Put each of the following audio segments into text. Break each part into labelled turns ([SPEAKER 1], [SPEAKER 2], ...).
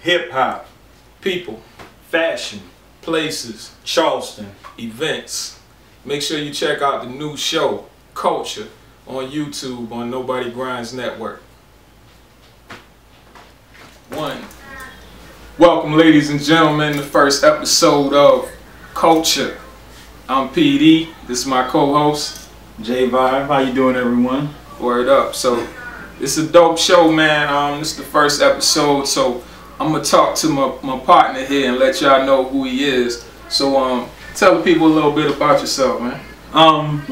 [SPEAKER 1] hip-hop, people, fashion, places, Charleston, events. Make sure you check out the new show, Culture, on YouTube on Nobody Grinds Network. Welcome, ladies and gentlemen, the first episode of Culture. I'm PD, this is my co-host,
[SPEAKER 2] J Vibe. How you doing, everyone?
[SPEAKER 1] Word up. So, it's a dope show, man. This is the first episode, so I'm gonna talk to my partner here and let y'all know who he is. So, tell the people a little bit about yourself, man.
[SPEAKER 2] Of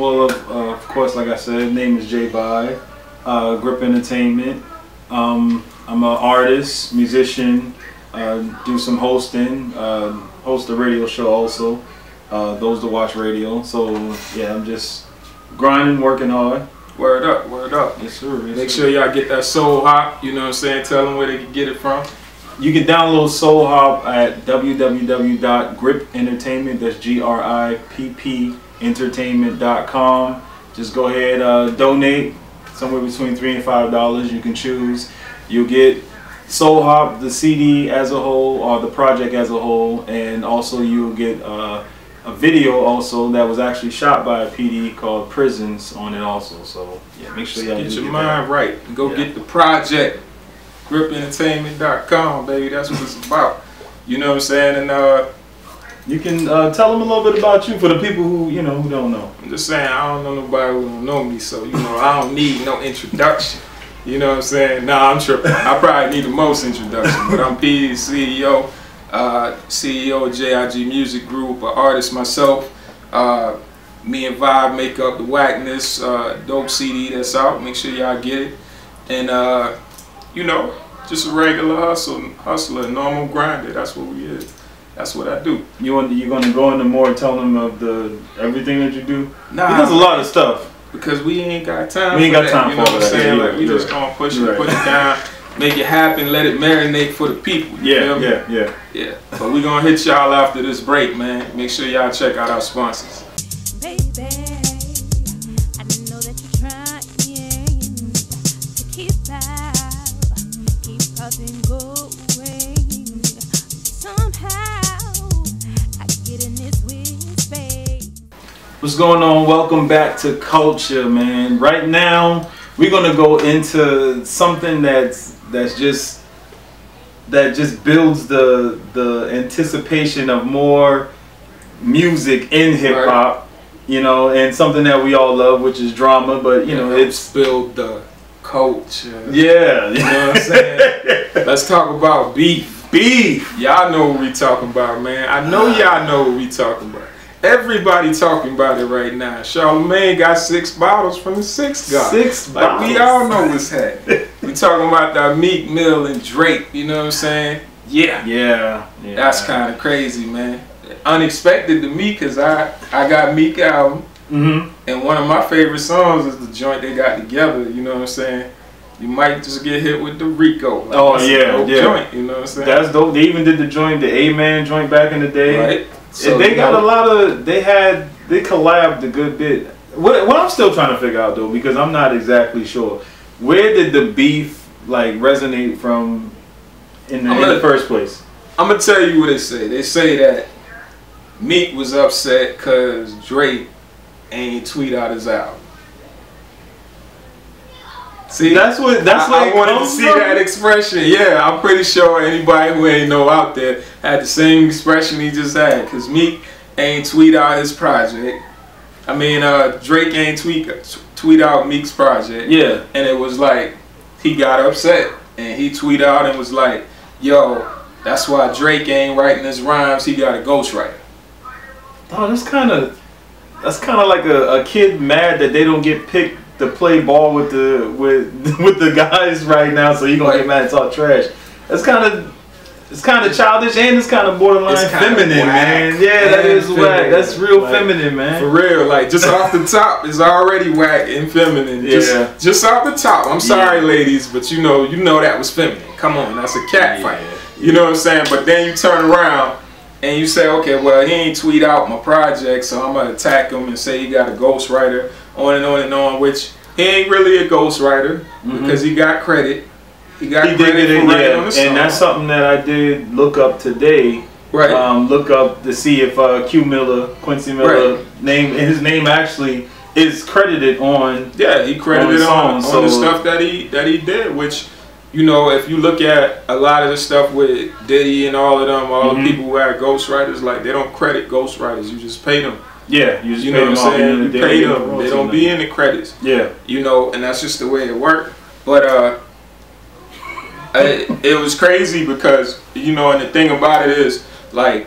[SPEAKER 2] course, like I said, name is J Vibe, Grip Entertainment. I'm an artist, musician, do some hosting, host a radio show also, Those to Watch Radio. So yeah, I'm just grinding, working hard.
[SPEAKER 1] Word up, word up.
[SPEAKER 2] Yes, sir. Yes,
[SPEAKER 1] Make sure y'all get that Soul Hop, you know what I'm saying? Tell them where they can get it from.
[SPEAKER 2] You can download Soul Hop at www.gripentertainment, that's GRIPP entertainment.com. Just go ahead, donate somewhere between $3 and $5. You can choose. You'll get Soul Hop, the CD as a whole, or the project as a whole, and also you'll get a video also that was actually shot by a PD called Prisons on it also. So yeah, make sure y'all
[SPEAKER 1] get your mind right. Go get the project. GripEntertainment.com, baby. That's what it's about. You know what I'm saying? And
[SPEAKER 2] you can tell them a little bit about you for the people who who don't know.
[SPEAKER 1] I'm just saying, I don't know nobody who don't know me, so I don't need no introduction. You know what I'm saying? Nah, I'm tripping. I probably need the most introduction, but I'm P, CEO, CEO of JIG Music Group, an artist myself. Me and Vibe make up the Whackness dope CD that's out. Make sure y'all get it. And just a regular hustler, normal grinder. That's what we is. That's what I do.
[SPEAKER 2] You're gonna go into more, tell them of everything that you do?
[SPEAKER 1] Nah,
[SPEAKER 2] because a lot of stuff.
[SPEAKER 1] Because we ain't got time.
[SPEAKER 2] We ain't got time
[SPEAKER 1] for that. You know what I'm saying? Like we just gonna push it, put it down, make it happen, let it marinate for the people.
[SPEAKER 2] Yeah.
[SPEAKER 1] But we gonna hit y'all after this break, man. Make sure y'all check out our sponsors.
[SPEAKER 3] Baby, I know that you're trying to keep nothing going. Somehow I get in this weird space.
[SPEAKER 2] What's going on? Welcome back to Culture, man. Right now we're gonna go into something that just builds the anticipation of more music in hip hop, and something that we all love, which is drama. But it's
[SPEAKER 1] build the culture.
[SPEAKER 2] Yeah,
[SPEAKER 1] you know what I'm saying? Let's talk about beef. Y'all know what we talking about, man. I know y'all know what we talking about. Everybody talking about it right now. Charlamagne got 6 bottles from the 6th guy.
[SPEAKER 2] 6 bottles.
[SPEAKER 1] We all know what's happening. We talking about that Meek Mill and Drake. You know what I'm saying? Yeah. That's kind of crazy, man. Unexpected to me, because I got Meek album. And one of my favorite songs is the joint they got together. You know what I'm saying? You might just get hit with the Rico.
[SPEAKER 2] Like,
[SPEAKER 1] joint, you know what I'm saying?
[SPEAKER 2] That's dope. They even did the joint, the A-Man joint back in the day.
[SPEAKER 1] Right. So,
[SPEAKER 2] they got a lot of, they collabed a good bit. What I'm still trying to figure out though, because I'm not exactly sure, where did the beef resonate from in the first place? I'm
[SPEAKER 1] gonna tell you what they say. They say that Meek was upset because Drake ain't tweet out his album. See,
[SPEAKER 2] that's what
[SPEAKER 1] I wanted to see that expression. Yeah, I'm pretty sure anybody who ain't know out there had the same expression he just had. Cause Meek ain't tweet out his project. I mean, Drake ain't tweet out Meek's project.
[SPEAKER 2] Yeah,
[SPEAKER 1] and it was like he got upset and he tweet out and was like, "Yo, that's why Drake ain't writing his rhymes. He got a ghostwriter."
[SPEAKER 2] Oh, that's kind of like a kid mad that they don't get picked to play ball with the guys right now, so you gonna get mad and talk trash. It's kind of childish, and it's kind of borderline feminine, man. Yeah, that is whack. That's real feminine, man.
[SPEAKER 1] For real, like just off the top, it's already whack and feminine. Just off the top. I'm sorry, ladies, but you know that was feminine. Come on, that's a cat fight. You know what I'm saying? But then you turn around and you say, okay, well, he ain't tweet out my project, so I'm gonna attack him and say he got a ghostwriter, on and on and on, which he ain't really a ghostwriter because he got credit. He got
[SPEAKER 2] He
[SPEAKER 1] credit
[SPEAKER 2] did
[SPEAKER 1] for
[SPEAKER 2] it,
[SPEAKER 1] writing
[SPEAKER 2] yeah.
[SPEAKER 1] on the song.
[SPEAKER 2] And that's something that I did look up today.
[SPEAKER 1] Right.
[SPEAKER 2] Look up to see if Quincy Miller, his name actually is credited on.
[SPEAKER 1] Yeah, he credited on the stuff that he did, which, you know, if you look at a lot of the stuff with Diddy and all of them, all the people who had ghostwriters, like, they don't credit ghostwriters. You just pay them.
[SPEAKER 2] Yeah, you just
[SPEAKER 1] know what I'm saying? You pay them. They don't be in the credits.
[SPEAKER 2] Yeah.
[SPEAKER 1] You know, and that's just the way it worked. But it was crazy because, you know, and the thing about it is, like,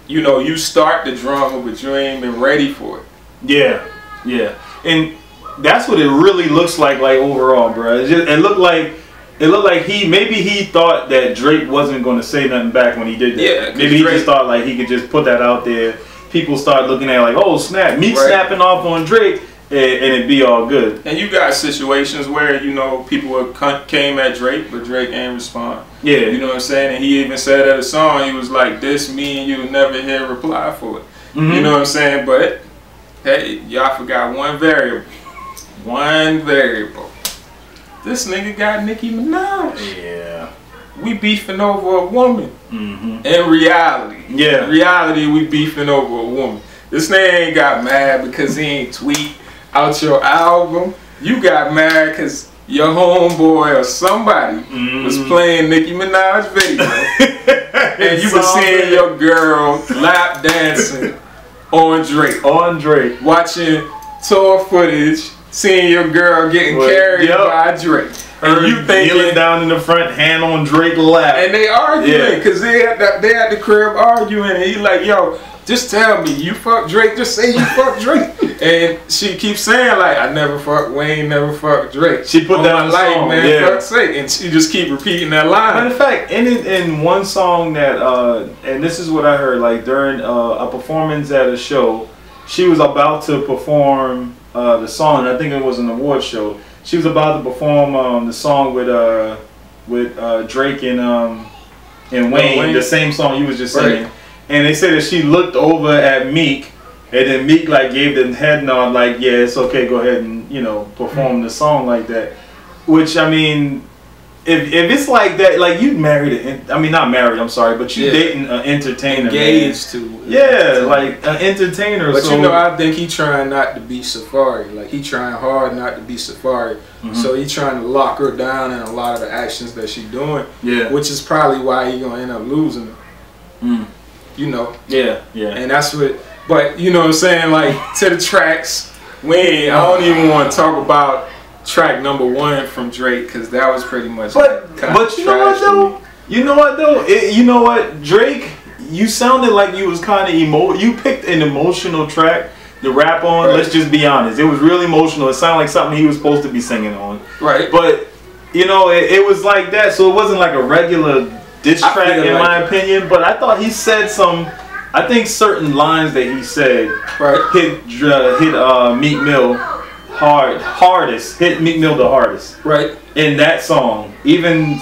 [SPEAKER 1] you know, you start the drama, but you ain't been ready for it.
[SPEAKER 2] Yeah, yeah. And that's what it really looks like overall, bro. It looked like he thought that Drake wasn't going to say nothing back when he did that.
[SPEAKER 1] Yeah,
[SPEAKER 2] maybe he just thought like he could just put that out there. People start looking at it like, oh snap, me snapping off on Drake, and it'd be all good.
[SPEAKER 1] And you got situations where, you know, people came at Drake, but Drake ain't respond.
[SPEAKER 2] Yeah.
[SPEAKER 1] You know what I'm saying? And he even said at a song, he was like, this, me and you never hear a reply for it. You know what I'm saying? But hey, y'all forgot one variable. One variable. This nigga got Nicki Minaj.
[SPEAKER 2] Yeah.
[SPEAKER 1] We beefing over a woman. In reality.
[SPEAKER 2] Yeah.
[SPEAKER 1] In reality, we beefing over a woman. This nigga ain't got mad because he ain't tweet out your album. You got mad because your homeboy or somebody was playing Nicki Minaj video. And you were seeing your girl lap dancing on Drake. Watching tour footage, seeing your girl getting carried by Drake. And you thinking,
[SPEAKER 2] kneeling down in the front, hand on Drake's lap.
[SPEAKER 1] And they arguing, because they at the crib arguing, and he like, yo, just tell me, you fuck Drake, just say you fuck Drake. And she keeps saying like, I never fuck Wayne, never fuck Drake.
[SPEAKER 2] She put that in the song,
[SPEAKER 1] man, fuck's sake. And she just keep repeating that line.
[SPEAKER 2] Matter of fact, in one song that, and this is what I heard, like during a performance at a show, she was about to perform the song, and I think it was an award show. She was about to perform the song with Drake and Wayne, the same song you was just singing. And they said that she looked over at Meek, and then Meek like gave the head nod, like, yeah, it's okay, go ahead and, you know, perform the song like that. Which, I mean, if it's like that, like, you married not married, I'm sorry, but you dating an entertainer,
[SPEAKER 1] engaged to.
[SPEAKER 2] Yeah, like an entertainer.
[SPEAKER 1] But you know, I think he trying not to be Safari. Like, he trying hard not to be Safari. So he trying to lock her down in a lot of the actions that she doing. Yeah. Which is probably why he gonna end up losing her. You know. Yeah, yeah. And that's what. But you know what I'm saying? Like, to the tracks. I don't even want to talk about track #1 from Drake, because that was pretty much. But
[SPEAKER 2] you know what though? You know what though? You know what, Drake? You sounded like you was kind of You picked an emotional track to rap on. Let's just be honest. It was really emotional. It sounded like something he was supposed to be singing on. Right. But you know, it was like that. So it wasn't like a regular diss track in my opinion. But I thought he said some. I think certain lines that he said hit Meek Mill hardest. Hit Meek Mill the hardest. Right. In that song, even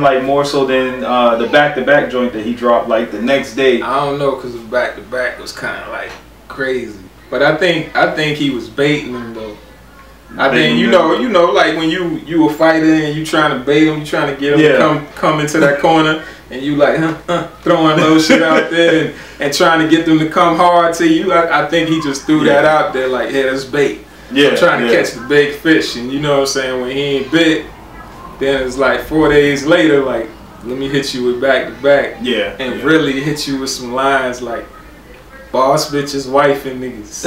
[SPEAKER 2] like more so than the back-to-back joint that he dropped like the next day.
[SPEAKER 1] I don't know, because the back-to-back was kind of like crazy, but I think he was baiting him though. I think you know like when you a fighter and you trying to bait him, you trying to get him to come into that corner, and you like throwing little shit out there and trying to get them to come hard to you. I think he just threw that out there like, hey, that's bait. Yeah, I'm trying to catch the big fish, and you know what I'm saying, when he ain't bit, then it's like 4 days later, like, let me hit you with back-to-back. Yeah. And really hit you with some lines like, boss bitches, wife and niggas.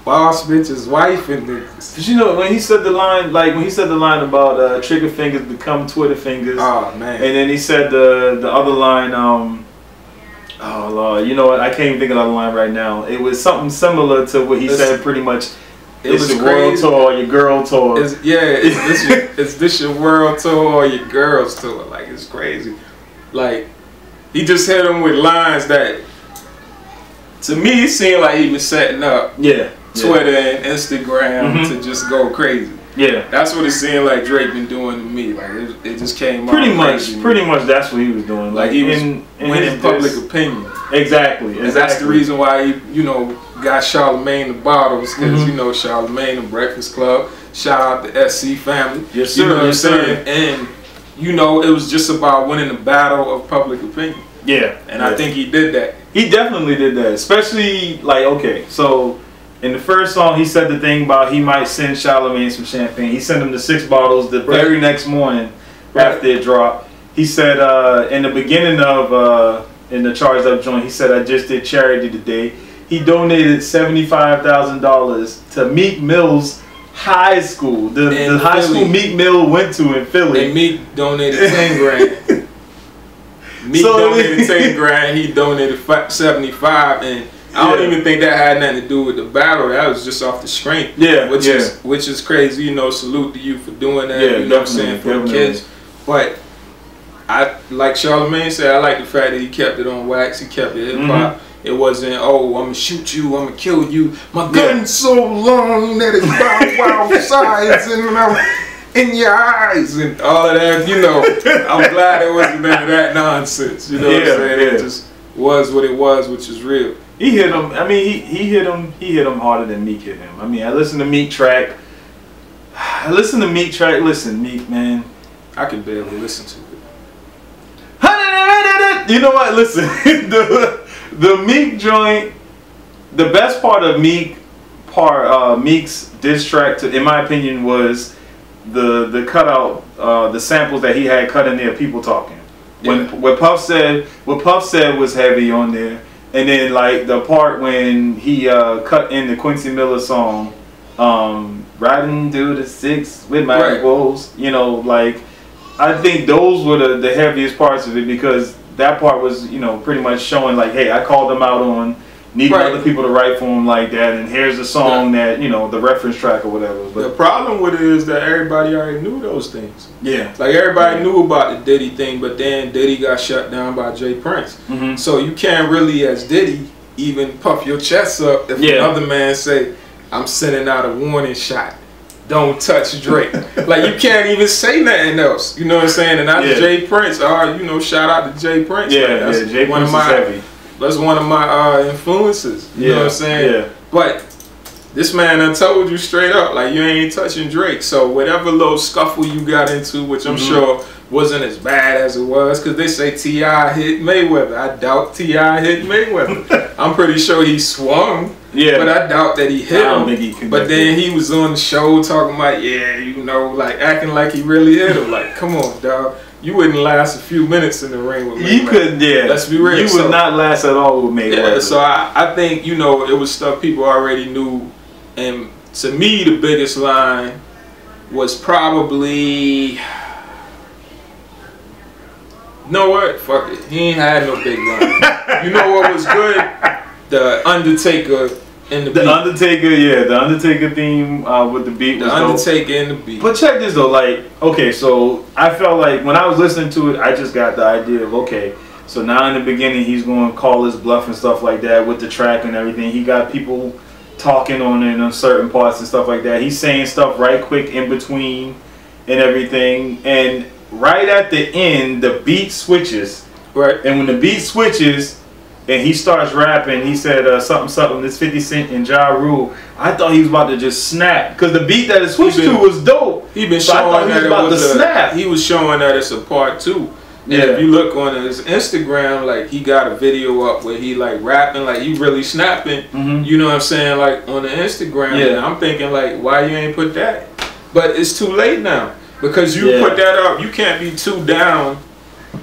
[SPEAKER 1] Boss bitches, wife and niggas.
[SPEAKER 2] Cause you know, when he said the line, about trigger fingers become Twitter fingers. Oh man. And then he said the other line, oh Lord, you know what? I can't even think of the other line right now. It was something similar to what he said pretty much. It's your world tour or your girl tour.
[SPEAKER 1] Is this your world tour or your girl's tour? Like, it's crazy. Like, he just hit him with lines that, to me, it seemed like he was setting up Twitter and Instagram to just go crazy. Yeah, that's what it seemed like Drake been doing to me. Like, it just came
[SPEAKER 2] pretty much that's what he was doing.
[SPEAKER 1] Like he was winning public opinion.
[SPEAKER 2] Exactly.
[SPEAKER 1] And that's the reason why he, you know, got Charlamagne the bottles, because you know Charlamagne the Breakfast Club. Shout out to SC family.
[SPEAKER 2] Yes, sir.
[SPEAKER 1] You know what I'm
[SPEAKER 2] Yes, sir.
[SPEAKER 1] saying? And you know, it was just about winning the battle of public opinion.
[SPEAKER 2] Yeah.
[SPEAKER 1] And I think he did that.
[SPEAKER 2] He definitely did that. Especially, like, okay, so in the first song, he said the thing about he might send Charlamagne some champagne. He sent him the 6 bottles the very next morning after it dropped. He said in the beginning of, in the Charged Up joint, he said, I just did charity today. He donated $75,000 to Meek Mill's high school. The high school Meek Mill went to in Philly.
[SPEAKER 1] And Meek donated 10 grand. Meek donated 10 grand. He donated 75, and I don't even think that had nothing to do with the battle. That was just off the strength.
[SPEAKER 2] Yeah,
[SPEAKER 1] which is crazy. You know, salute to you for doing that.
[SPEAKER 2] Yeah,
[SPEAKER 1] you know what I'm saying, for the kids. But I, like Charlamagne said, I like the fact that he kept it on wax. He kept it hip hop. It wasn't, oh, I'm gonna shoot you, I'm gonna kill you. My gun's so long that it's bow sides and in your eyes and all of that. You know, I'm glad it wasn't none of that nonsense. You know what I'm saying? It just was what it was, which is real.
[SPEAKER 2] He hit him. I mean, he hit him. He hit him harder than Meek hit him. I mean, I listened to Meek track. Listen, Meek, man.
[SPEAKER 1] I can barely listen to it.
[SPEAKER 2] You know what? Listen, the Meek joint. The best part of Meek's diss track, in my opinion, was the cutout, the samples that he had cut in there. People talking. What Puff said was heavy on there. And then, like, the part when he cut in the Quincy Miller song, riding through the 6 with my woes, you know, like, I think those were the heaviest parts of it, because that part was, you know, pretty much showing, like, hey, I called them out on needing other people to write for him like that, and here's the song that, you know, the reference track or whatever. But
[SPEAKER 1] the problem with it is that everybody already knew those things.
[SPEAKER 2] Yeah.
[SPEAKER 1] Like, everybody knew about the Diddy thing, but then Diddy got shut down by Jay Prince. So you can't really, as Diddy, even puff your chest up if another man say, I'm sending out a warning shot. Don't touch Drake. Like, you can't even say nothing else. You know what I'm saying? And that's Jay Prince. You know, shout out to Jay Prince.
[SPEAKER 2] Yeah, Jay Prince is heavy.
[SPEAKER 1] That's one of my influences. You know what I'm saying?
[SPEAKER 2] Yeah.
[SPEAKER 1] But this man done told you straight up, like, you ain't touching Drake. So whatever little scuffle you got into, which I'm sure wasn't as bad as it was, because they say T.I. hit Mayweather. I doubt T.I. hit Mayweather. I'm pretty sure he swung. Yeah, but I doubt that he hit him. But then he was on the show talking about, you know, like, acting like he really hit him. Like, come on, dog. You wouldn't last a few minutes in the ring with Mayweather.
[SPEAKER 2] You couldn't,
[SPEAKER 1] Let's be real.
[SPEAKER 2] You would not last at all with Mayweather.
[SPEAKER 1] Yeah, so I think, you know, it was stuff people already knew. And to me, the biggest line was probably... You know what? Fuck it. He ain't had no big line. You know what was good? The Undertaker and the beat.
[SPEAKER 2] The Undertaker theme with the beat was
[SPEAKER 1] The Undertaker and the beat.
[SPEAKER 2] But check this though, like, okay, so I felt like when I was listening to it, I just got the idea of, okay, so now in the beginning he's going to call his bluff and stuff like that with the track and everything. He got people talking on it on certain parts and stuff like that. He's saying stuff right quick in between and everything. And right at the end, the beat switches.
[SPEAKER 1] Right.
[SPEAKER 2] And when the beat switches, and he starts rapping, he said something, this 50 Cent and Ja Rule. I thought he was about to just snap, because the beat that it switched to was dope.
[SPEAKER 1] He been showing that
[SPEAKER 2] it was a snap.
[SPEAKER 1] He was showing that it's a part 2. And if you look on his Instagram, like, he got a video up where he, like, rapping, like, he really snapping. You know what I'm saying? Like, on the Instagram. And I'm thinking, like, why you ain't put that? But it's too late now, because you put that up, you can't be too down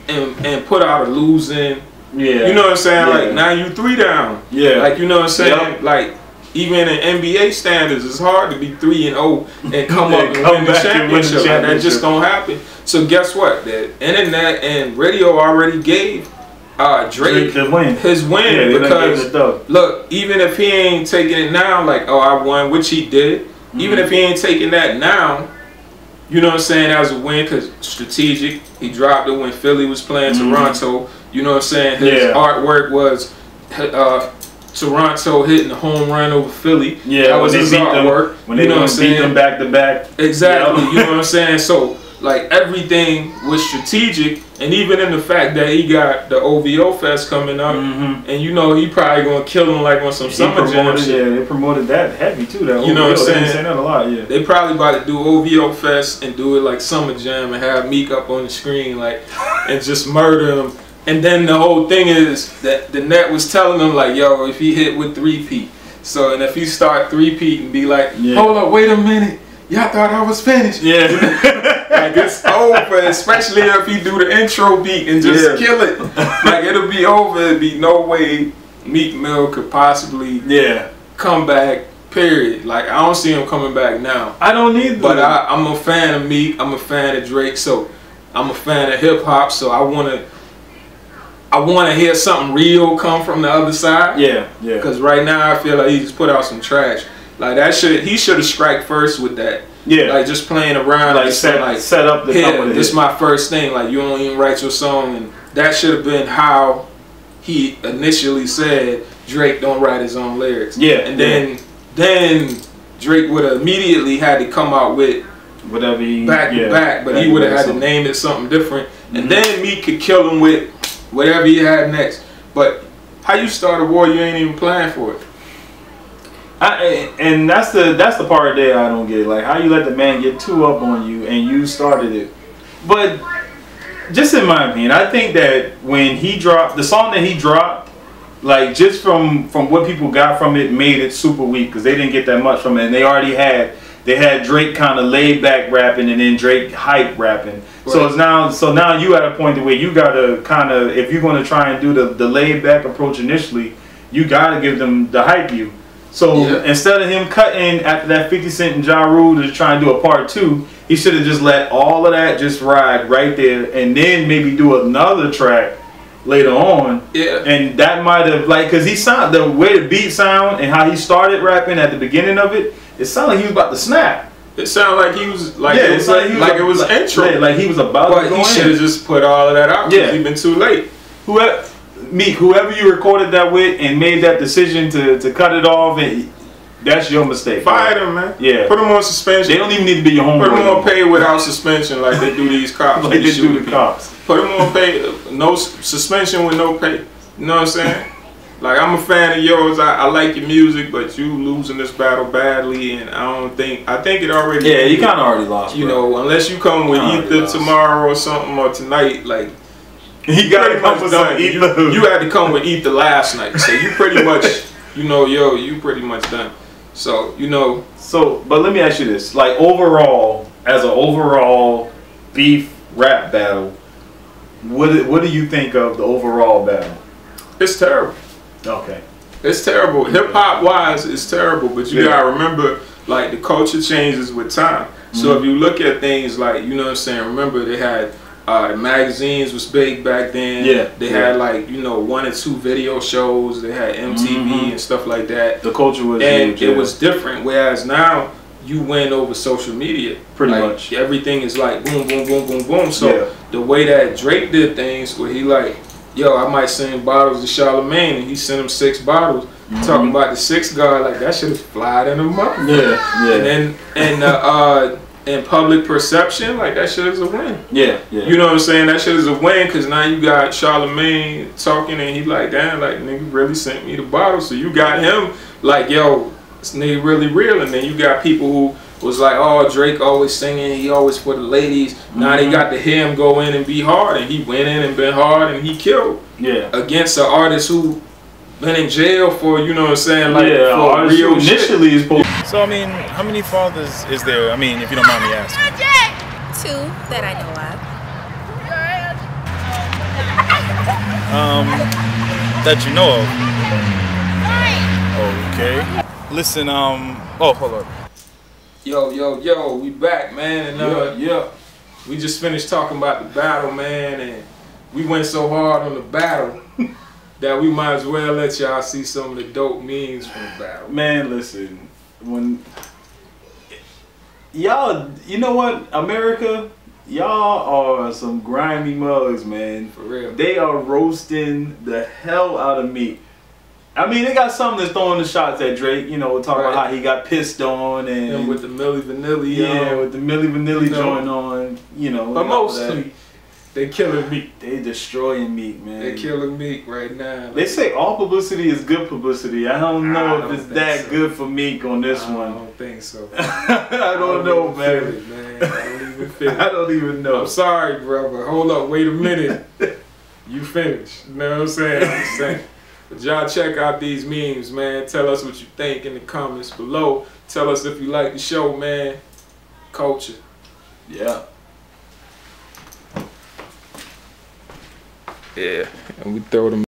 [SPEAKER 1] and put out a losing. You know what I'm saying? Like, now you 3 down. Like, you know what I'm saying? Like, even in NBA standards, it's hard to be 3-0 and come up and win the championship. Like, that just don't happen. So guess what? The internet and radio already gave Drake his win, because look, even if he ain't taking it now, like, oh, I won, which he did. Even if he ain't taking that now, you know what I'm saying, that was a win, because strategic. He dropped it when Philly was playing Toronto. You know what I'm saying? His artwork was Toronto hitting the home run over Philly. That was his artwork.
[SPEAKER 2] When they beat them back to back.
[SPEAKER 1] Exactly. You know what I'm saying? So like everything was strategic, and even in the fact that he got the OVO Fest coming up, and you know he probably gonna kill him like on some summer jam shit.
[SPEAKER 2] Yeah, they promoted that heavy too. That
[SPEAKER 1] you know what I'm saying?
[SPEAKER 2] They say that a lot. Yeah,
[SPEAKER 1] they probably about to do OVO Fest and do it like summer jam and have Meek up on the screen like and just murder him. And then the whole thing is that the net was telling him like, yo, if he hit with 3-peat, so and if he start 3-peat and be like, hold up, wait a minute. Y'all thought I was finished.
[SPEAKER 2] Yeah.
[SPEAKER 1] Like it's over, especially if he do the intro beat and just kill it. Like it'll be over. It'll be no way Meek Mill could possibly come back, period. Like I don't see him coming back now.
[SPEAKER 2] I don't either.
[SPEAKER 1] But I'm a fan of Meek, I'm a fan of Drake, so I'm a fan of hip hop, so I wanna hear something real come from the other side.
[SPEAKER 2] Yeah, yeah.
[SPEAKER 1] Cause right now I feel like he just put out some trash. Like that he should have strike first with that. Yeah. Like just playing around, like set up the this is my first thing. Like you don't even write your song, and that should have been how he initially said Drake don't write his own lyrics. Yeah. And then Drake would have immediately had to come out with
[SPEAKER 2] whatever he
[SPEAKER 1] back to back, but he would have had to name it something different, and then Meek could kill him with whatever he had next. But how you start a war you ain't even planning for it?
[SPEAKER 2] And that's the part that I don't get. Like how you let the man get too up on you and you started it. But just in my opinion, I think that when he dropped the song that he dropped, like just from what people got from it, made it super weak because they didn't get that much from it, and they already had Drake kind of laid back rapping and then Drake hype rapping. Right. So now you at a point where you gotta kind of, if you're gonna try and do the laid back approach initially, you gotta give them the hype you. So instead of him cutting after that 50 Cent and Ja Rule to try and do a part 2, he should have just let all of that just ride right there and then maybe do another track later on. Yeah. And that might have, like, because he sound, the way the beat sound and how he started rapping at the beginning of it, it sounded like he was about to snap.
[SPEAKER 1] It sounded like he was, like, it was intro.
[SPEAKER 2] Yeah, like he was about to go in.
[SPEAKER 1] He should have just put all of that out because he'd been too late.
[SPEAKER 2] Whoever you recorded that with and made that decision to cut it off, and that's your mistake.
[SPEAKER 1] Fire them, man.
[SPEAKER 2] Yeah.
[SPEAKER 1] Put them on suspension.
[SPEAKER 2] They don't even need to be your homeboy.
[SPEAKER 1] Put them on pay without suspension like they do these cops.
[SPEAKER 2] Like they do the cops.
[SPEAKER 1] Put them on pay, no suspension with no pay. You know what I'm saying? Like, I'm a fan of yours. I like your music, but you losing this battle badly, and I think it already.
[SPEAKER 2] Yeah, you kind of already lost.
[SPEAKER 1] You know, unless you come with either tomorrow or something or tonight, like.
[SPEAKER 2] He got to come with some ether.
[SPEAKER 1] You had to come with ether last night, so you pretty much, you pretty much done. So
[SPEAKER 2] but let me ask you this: like overall, as an overall beef rap battle, what do you think of the overall battle?
[SPEAKER 1] It's terrible.
[SPEAKER 2] Okay.
[SPEAKER 1] It's terrible. Hip hop wise, it's terrible. But you gotta remember, like the culture changes with time. So if you look at things like, you know what I'm saying. Remember they had. Magazines was big back then. Yeah, they had like 1 or 2 video shows. They had MTV and stuff like that.
[SPEAKER 2] The culture was
[SPEAKER 1] huge, it was different. Whereas now you win over social media.
[SPEAKER 2] Pretty much
[SPEAKER 1] everything is like boom, boom, boom, boom, boom. So the way that Drake did things, where he like, yo, I might send bottles to Charlemagne, and he sent him 6 bottles. Talking about the 6th guy, like that should have flied in him up. And then in public perception, like that shit is a win. Yeah. You know what I'm saying? That shit is a win because now you got Charlemagne talking and he like, damn, like nigga really sent me the bottle. So you got him like, yo, this nigga really real. And then you got people who was like, oh, Drake always singing, he always for the ladies. Now they got to hear him go in and be hard, and he went in and been hard and he killed. Against an artist who been in jail for, you know what I'm saying, like for real initially is supposed.
[SPEAKER 4] So I mean, how many fathers is there? I mean, if you don't mind me asking.
[SPEAKER 3] 2 that I know
[SPEAKER 4] of. That you know of. Okay. Listen, oh, hold on.
[SPEAKER 1] Yo, we back, man, and we just finished talking about the battle, man, and we went so hard on the battle that we might as well let y'all see some of the dope memes from the battle.
[SPEAKER 2] Man, listen, when y'all, you know what, America, y'all are some grimy mugs, man.
[SPEAKER 1] For real.
[SPEAKER 2] They are roasting the hell out of me. I mean, they got some that's throwing the shots at Drake. You know, talking about how he got pissed on and
[SPEAKER 1] with the Milli Vanilli.
[SPEAKER 2] Yeah, with the Milli Vanilli joint on. You know,
[SPEAKER 1] but mostly they killing Meek.
[SPEAKER 2] They destroying Meek, man.
[SPEAKER 1] They killing Meek right now.
[SPEAKER 2] They say all publicity is good publicity. I don't know if it's that good for Meek on this one.
[SPEAKER 1] I don't think so.
[SPEAKER 2] I don't know, man.
[SPEAKER 1] I don't even feel it.
[SPEAKER 2] I don't even know.
[SPEAKER 1] I'm sorry, brother. Hold up, wait a minute. You finished. You know what I'm saying? I'm just saying. But y'all check out these memes, man. Tell us what you think in the comments below. Tell us if you like the show, man. Culture.
[SPEAKER 2] Yeah.
[SPEAKER 1] Yeah. And we throw them